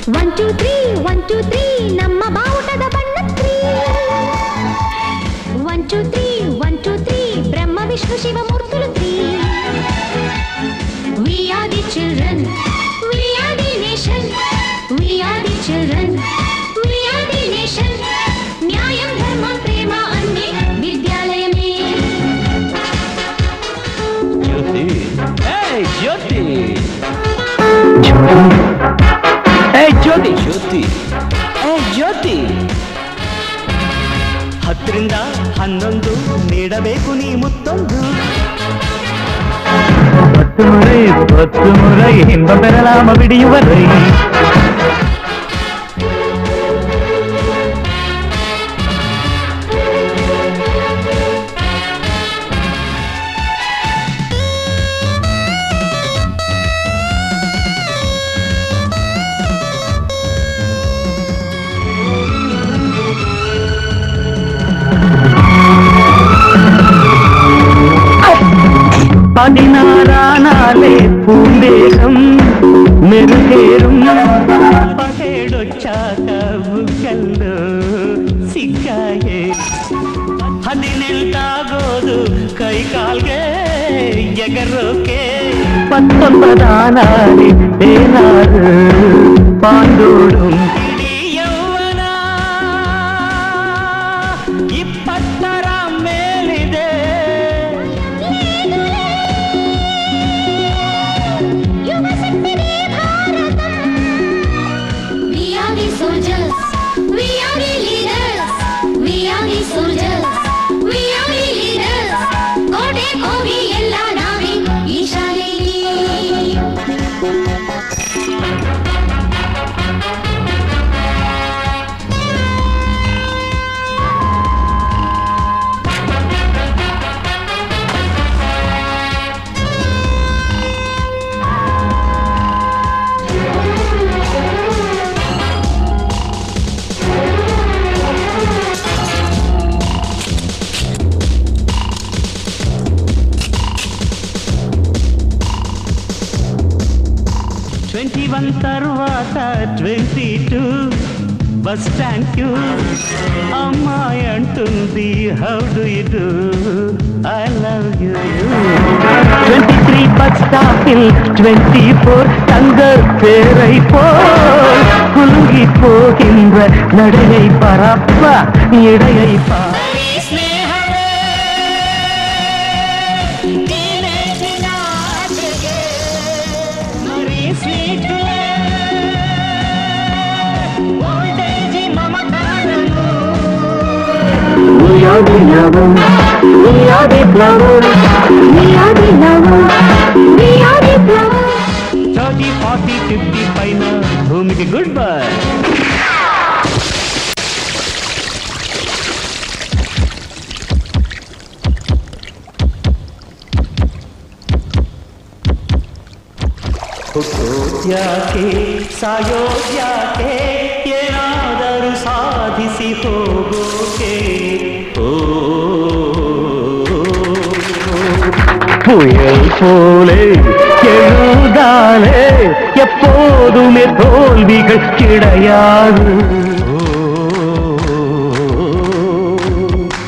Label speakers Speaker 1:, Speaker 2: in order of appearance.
Speaker 1: 1 2 3 1 2 3 ನಮ್ಮ ಬಾವುಟದ ಬಣ್ಣ 3 1 2 3 1 2 3 Brahma Vishnu Shiva ಮೂರ್ತುಲು 3 We are the children, we are the nation, we are the children, we are the nation. न्यायं धर्मं प्रेम अन्ये विद्यालय में.
Speaker 2: ज्योति, hey ज्योति, ज्योತಿ ಜ್ಯೋತಿ ಜ್ಯೋತಿ 10 ರಿಂದ 11 ನೀಡಬೇಕು ನೀ ಮುತ್ತೊಂದು 10 ಮುறை ಹಿಂಬ ಬೆರಳಾಮ ಬಿಡಿಯುವರೈ പതിനാറാനാലേ പൂന്തേകം മെരുകേറും പകേടൊച്ചാക ബുക്കല്ലോ ಸಿಕ್ಕಾಯೇ 18 ಕೈ ಕಾಲ್ಗೆ ಎಗರೋಕೆ 19 ಏನಾರು ಪಾಂಡೋಡುಂ ಯೌವನ 20 ಮೇಲಿದೆ తర్వాత 22 బస్ స్టాండ్ క్యూ అమ్మాయి అంటుంది how do you do I love you 23 bus స్టాపిల్ 24 தங்கர் பேரை போல் குலுங்கி போகின்ற நடையை பரப்ப இடையை We are the lovers, we are the flowers, we are the lovers, we are the flowers. 30, 40, 50 final, bhumiki goodbye. ಯಾಕೆ ಸಾಯೋದ್ಯಾಕೆ ಏನಾದರೂ ಸಾಧಿಸಿ ಹೋಗೋಕೆ புயல் போலே எழுதாலே எப்போதுமே தோல்விகள் கிடையாது